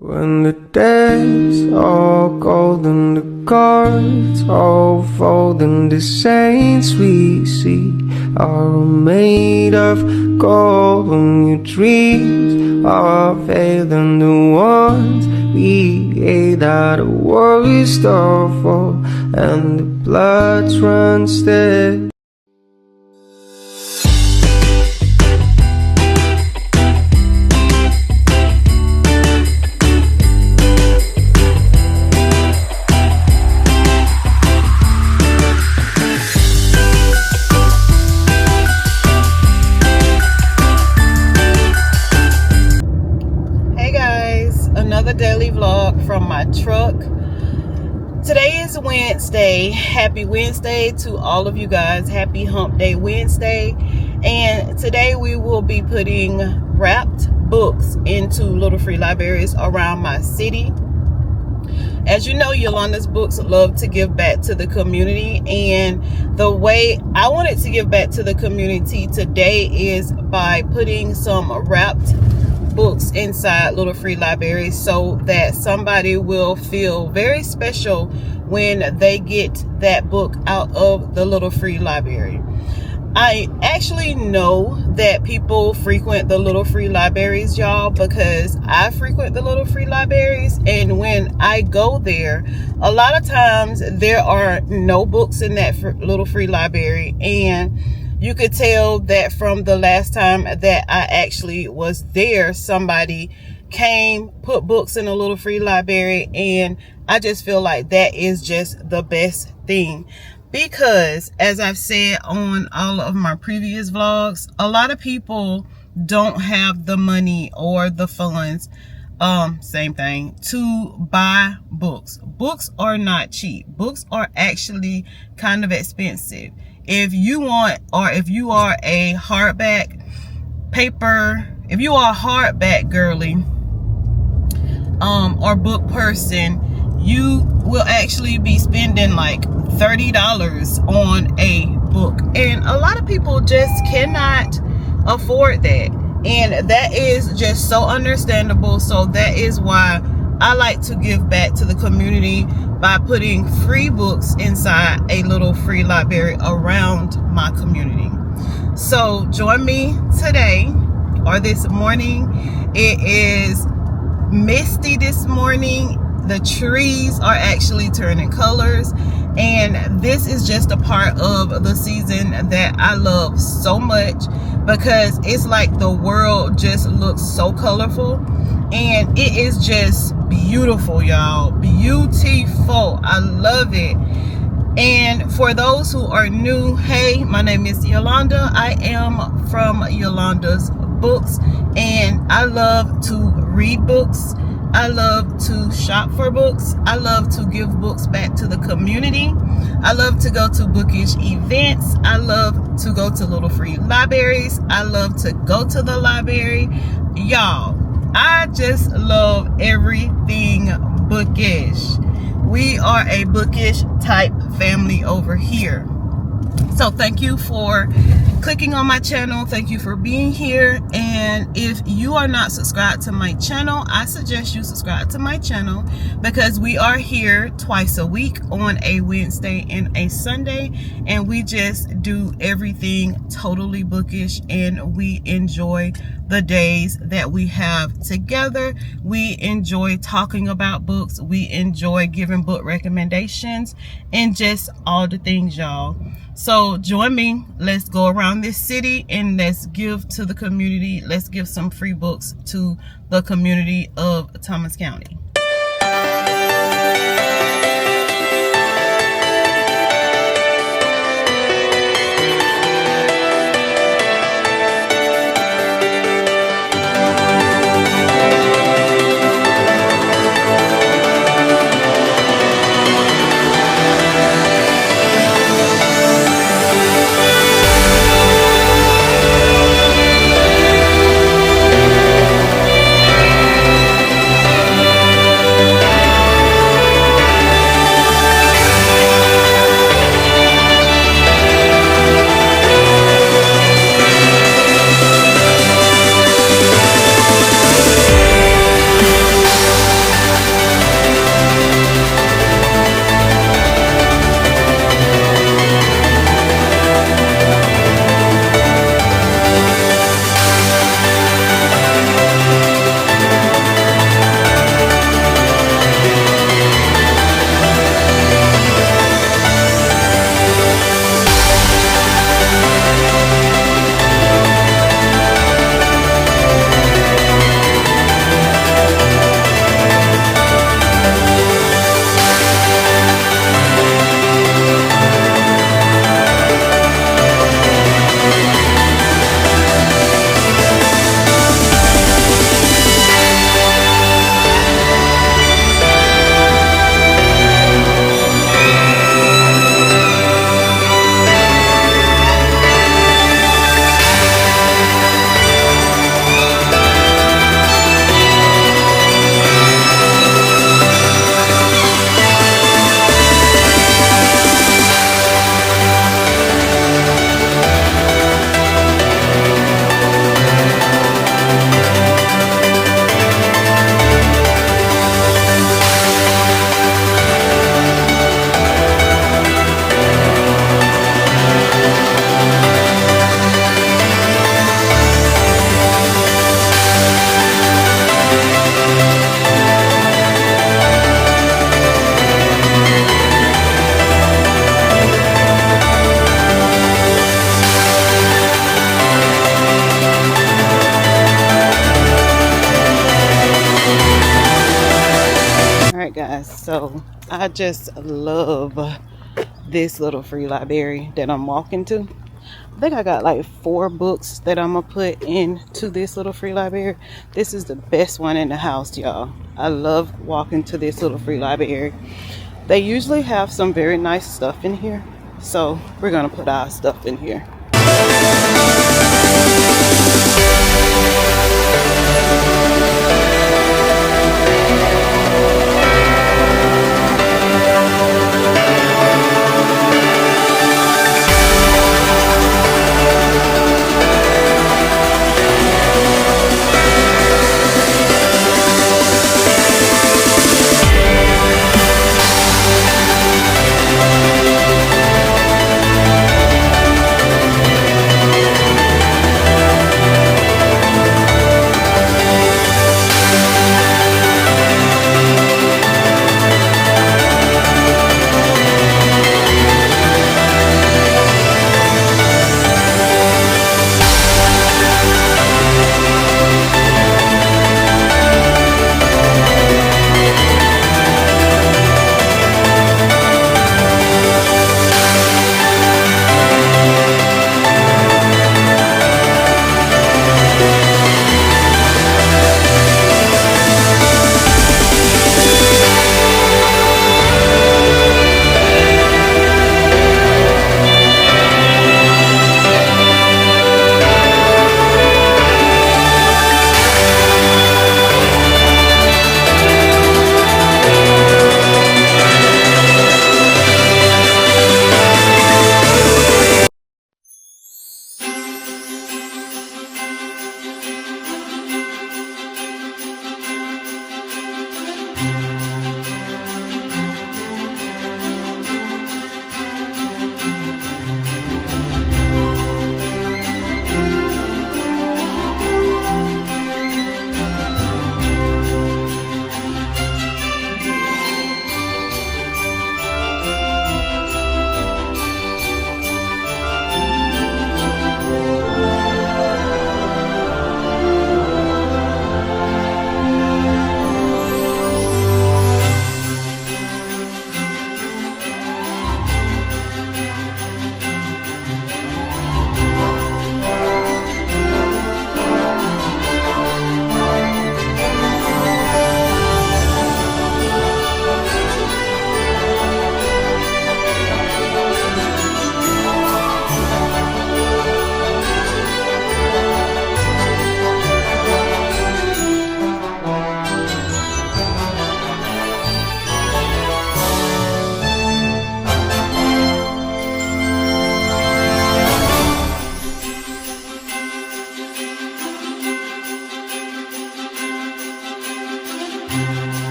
When the days all golden, the cards all fold, and the saints we see are all made of gold. When your dreams are veiled, and the ones we hate are the worst of all, and the bloods run steady. Another daily vlog from my truck. Today is Wednesday. Happy Wednesday to all of you guys. Happy Hump Day Wednesday. And today we will be putting wrapped books into little free libraries around my city. As you know, Yolandas Books love to give back to the community, and the way I wanted to give back to the community today is by putting some wrapped books inside little free libraries, so that somebody will feel very special when they get that book out of the little free library. I actually know that people frequent the little free libraries, y'all, because I frequent the little free libraries, and when I go there, a lot of times there are no books in that little free library, and you could tell that from the last time that I actually was there, somebody came, put books in a little free library, and I just feel like that is just the best thing. Because as I've said on all of my previous vlogs, a lot of people don't have the money or the funds, same thing, to buy books. Books are not cheap. Books are actually kind of expensive. If you want, or if you are a hardback paper, if you are a hardback girly, or book person, you will actually be spending like $30 on a book. And a lot of people just cannot afford that. And that is just so understandable. So that is why I like to give back to the community by putting free books inside a little free library around my community. So join me today, or this morning. It is misty this morning. The trees are actually turning colors, and this is just a part of the season that I love so much, because it's like the world just looks so colorful, and it is just beautiful, y'all. Beautiful. I love it. And for those who are new, hey, my name is Yolanda. I am from Yolandas Books, and I love to read books. I love to shop for books. I love to give books back to the community. I love to go to bookish events. I love to go to little free libraries. I love to go to the library. Y'all, I just love everything bookish. We are a bookish type family over here. So thank you for clicking on my channel. Thank you for being here. And if you are not subscribed to my channel, I suggest you subscribe to my channel, because we are here twice a week on a Wednesday and a Sunday, and we just do everything totally bookish, and we enjoy the days that we have together. We enjoy talking about books. We enjoy giving book recommendations and just all the things, y'all. So join me. Let's go around this city and let's give to the community. Let's give some free books to the community of Thomas County. Alright guys, so I just love this little free library that I'm walking to. I think I got like 4 books that I'm gonna put into this little free library. This is the best one in the house, y'all. I love walking to this little free library. They usually have some very nice stuff in here, so we're gonna put our stuff in here.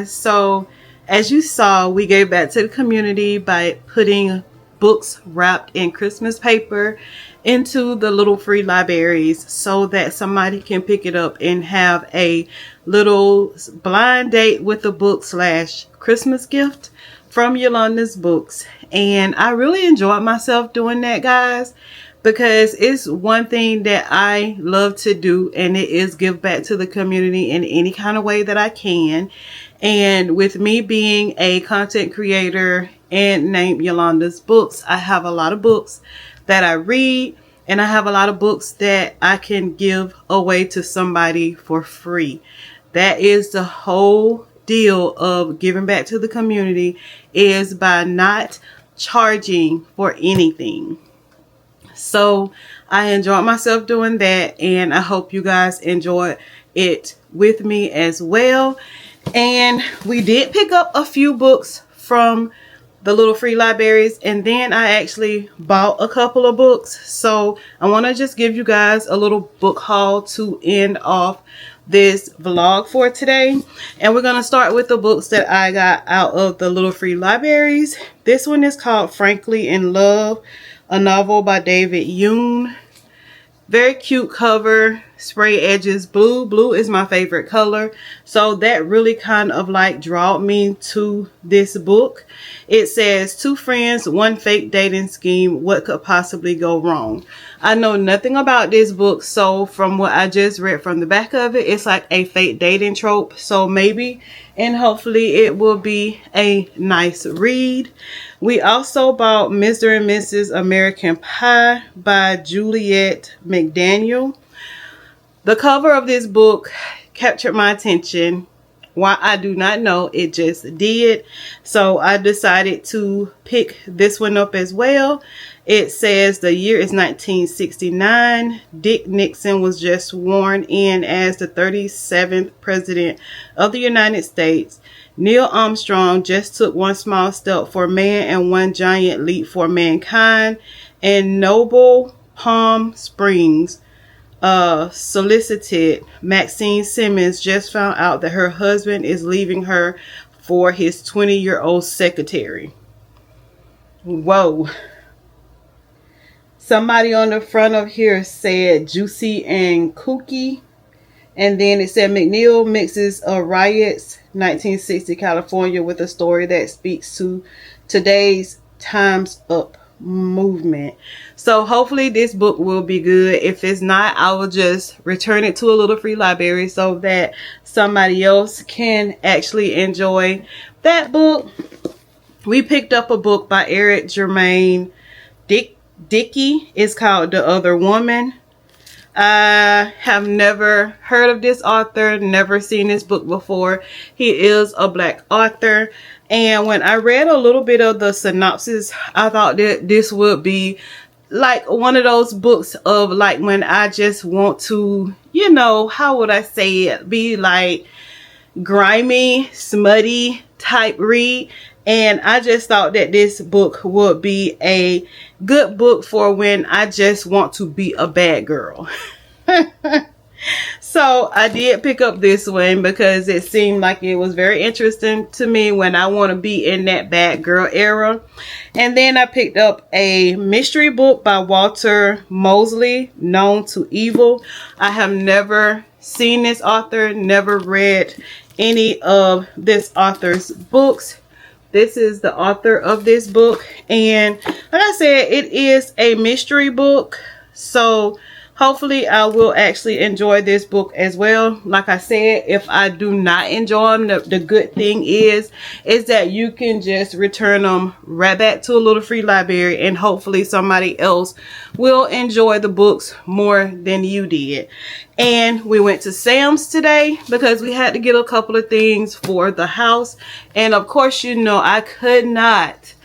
guys, so as you saw, we gave back to the community by putting books wrapped in Christmas paper into the little free libraries so that somebody can pick it up and have a little blind date with the book / Christmas gift from Yolandas Books. And I really enjoyed myself doing that, guys, because it's one thing that I love to do, and it is give back to the community in any kind of way that I can. And with me being a content creator and named Yolandas Books, I have a lot of books that I read, and I have a lot of books that I can give away to somebody for free. That is the whole deal of giving back to the community, is by not charging for anything. So I enjoyed myself doing that, and I hope you guys enjoyed it with me as well. And we did pick up a few books from the little free libraries, and then I actually bought a couple of books. So I want to just give you guys a little book haul to end off this vlog for today. And we're going to start with the books that I got out of the little free libraries. This one is called Frankly in Love, a novel by David Yoon. Very cute cover, spray edges blue. Blue is my favorite color, so that really kind of like drawed me to this book. It says, 2 friends, 1 fake dating scheme, what could possibly go wrong? I know nothing about this book, so from what I just read from the back of it, it's like a fake dating trope. So maybe and hopefully it will be a nice read. We also bought Mr. and Mrs. American Pie by Juliet McDaniel. The cover of this book captured my attention. Why, I do not know, it just did. So I decided to pick this one up as well. It says the year is 1969. Dick Nixon was just sworn in as the 37th president of the United States. Neil Armstrong just took 1 small step for man and 1 giant leap for mankind. And Noble Palm Springs solicited Maxine Simmons just found out that her husband is leaving her for his 20-year-old secretary. Whoa. Somebody on the front of here said juicy and kooky. And then it said McNeil mixes a riots 1960 California with a story that speaks to today's Time's Up movement. So hopefully this book will be good. If it's not, I will just return it to a little free library so that somebody else can actually enjoy that book. We picked up a book by Eric Jermaine Dickey. It's called The Other Woman. I have never heard of this author, never seen this book before. He is a Black author. And when I read a little bit of the synopsis, I thought that this would be like one of those books of like when I just want to, you know, how would I say it? Be like grimy, smutty type read. And I just thought that this book would be a good book for when I just want to be a bad girl. So I did pick up this one because it seemed like it was very interesting to me when I want to be in that bad girl era. And then I picked up a mystery book by Walter Mosley, Known to Evil. I have never seen this author, never read any of this author's books. This is the author of this book, and like I said, it is a mystery book, so hopefully I will actually enjoy this book as well. Like I said, if I do not enjoy them, the good thing is that you can just return them right back to a little free library, and hopefully somebody else will enjoy the books more than you did. And we went to Sam's today because we had to get a couple of things for the house. And of course, you know, I could not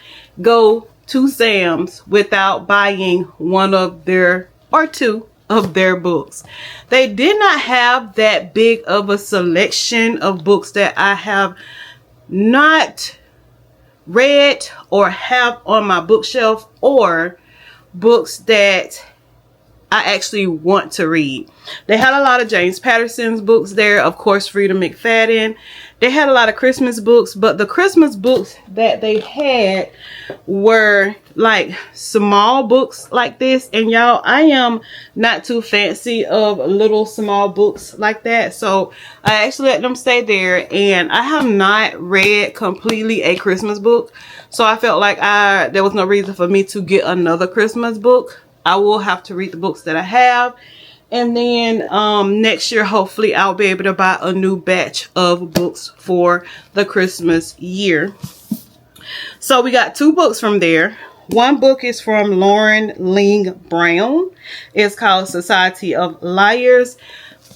go to Sam's without buying one of their or two of their books. They did not have that big of a selection of books that I have not read or have on my bookshelf, or books that I actually want to read. They had a lot of James Patterson's books there. Of course, Freida McFadden. they had a lot of Christmas books, but the Christmas books that they had were like small books like this. And y'all, I am not too fancy of little small books like that, so I actually let them stay there. And I have not read completely a Christmas book, so I felt like there was no reason for me to get another Christmas book. I will have to read the books that I have, and then next year hopefully I'll be able to buy a new batch of books for the Christmas year. So we got 2 books from there. One book is from Lauren Ling Brown. It's called Society of Liars.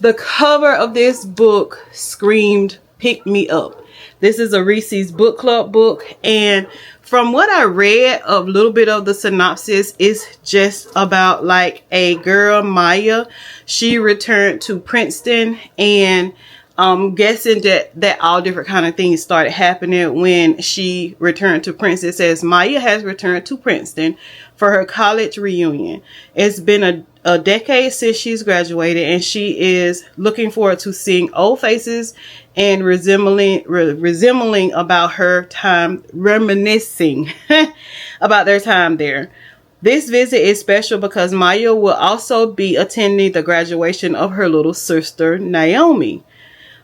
The cover of this book screamed pick me up. This is a Reese's Book Club book, and from what I read, a little bit of the synopsis is just about like a girl, Maya. She returned to Princeton, and I'm guessing that all different kind of things started happening when she returned to Princeton. It says Maya has returned to Princeton for her college reunion. It's been a decade since she's graduated, and she is looking forward to seeing old faces and resembling about her time, reminiscing about their time there. This visit is special because Maya will also be attending the graduation of her little sister, Naomi.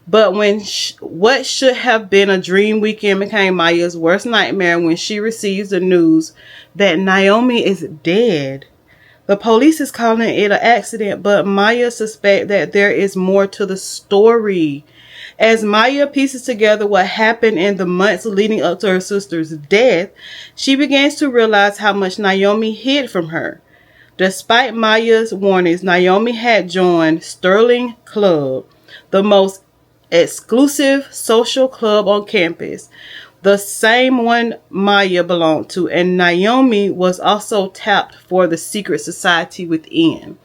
But when what should have been a dream weekend became Maya's worst nightmare when she receives the news that Naomi is dead. The police is calling it an accident, but Maya suspects that there is more to the story. As Maya pieces together what happened in the months leading up to her sister's death, she begins to realize how much Naomi hid from her. Despite Maya's warnings, Naomi had joined Sterling Club, the most exclusive social club on campus, the same one Maya belonged to, and Naomi was also tapped for the secret society within.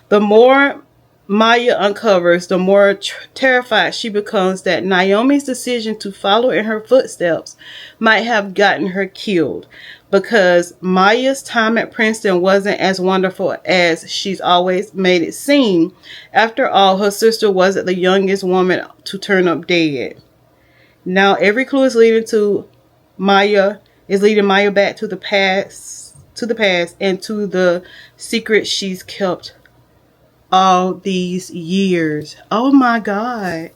The more Maya uncovers, the more terrified she becomes that Naomi's decision to follow in her footsteps might have gotten her killed, because Maya's time at Princeton wasn't as wonderful as she's always made it seem. After all, her sister wasn't the youngest woman to turn up dead. Now every clue is leading Maya back to the past, and to the secret she's kept all these years. Oh my God.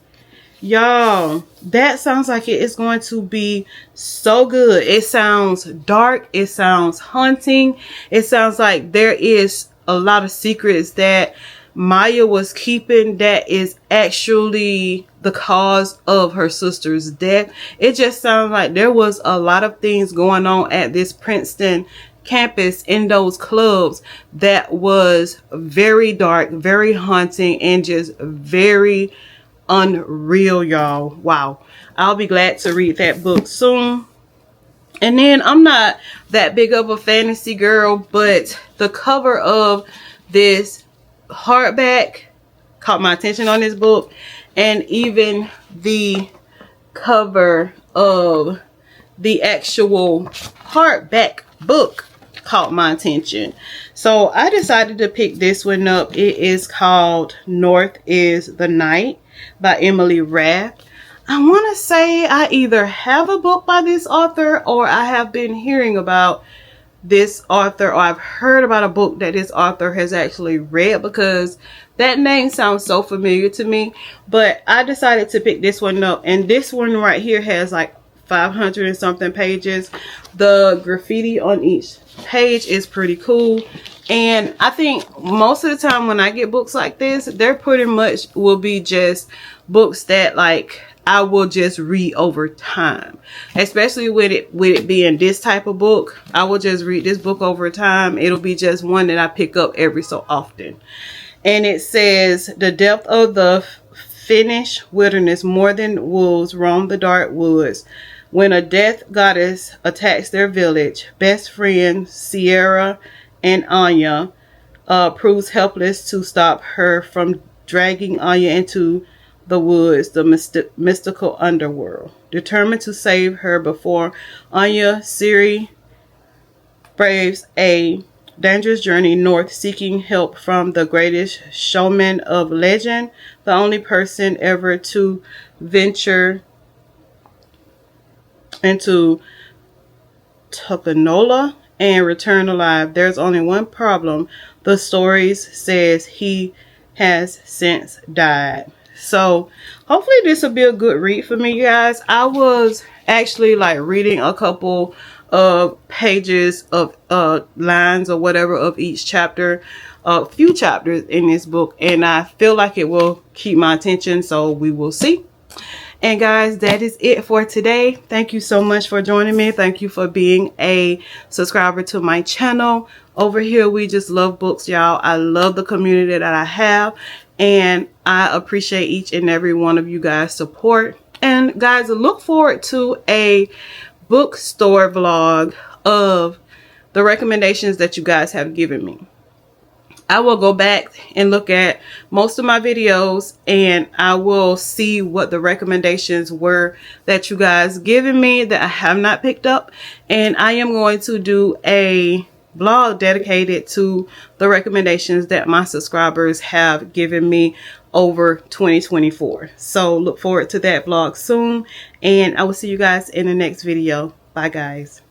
Y'all, that sounds like it is going to be so good. It sounds dark. It sounds haunting. It sounds like there is a lot of secrets that Maya was keeping that is actually the cause of her sister's death. It just sounds like there was a lot of things going on at this Princeton campus in those clubs that was very dark, very haunting, and just very unreal, y'all. Wow. I'll be glad to read that book soon. And then I'm not that big of a fantasy girl, but the cover of this hardback caught my attention on this book, and even the cover of the actual hardback book caught my attention. So I decided to pick this one up. It is called North is the Night by Emily Rath. I want to say I either have a book by this author, or I have been hearing about this author, or I've heard about a book that this author has actually read, because that name sounds so familiar to me. But I decided to pick this one up, and this one right here has like 500 and something pages. The graffiti on each page is pretty cool, and I think most of the time when I get books like this, they're pretty much will be just books that like I will just read over time, especially with it being this type of book. I will just read this book over time. It'll be just one that I pick up every so often. And it says, the depth of the Finnish wilderness, more than wolves roam the dark woods. When a death goddess attacks their village, best friends Sierra and Anya proves helpless to stop her from dragging Anya into the woods, the mystical underworld. Determined to save her before Anya, Siri braves a dangerous journey north, seeking help from the greatest showman of legend, the only person ever to venture into Tupanola and return alive. There's only one problem. The stories says he has since died. So hopefully this will be a good read for me, you guys. I was actually like reading a couple of pages of lines or whatever of each chapter, a few chapters in this book, and I feel like it will keep my attention, so we will see. And guys, that is it for today. Thank you so much for joining me. Thank you for being a subscriber to my channel. Over here, we just love books, y'all. I love the community that I have, and I appreciate each and every one of you guys' support. And guys, look forward to a bookstore vlog of the recommendations that you guys have given me. I will go back and look at most of my videos, and I will see what the recommendations were that you guys given me that I have not picked up, and I am going to do a vlog dedicated to the recommendations that my subscribers have given me over 2024. So look forward to that vlog soon, and I will see you guys in the next video. Bye guys.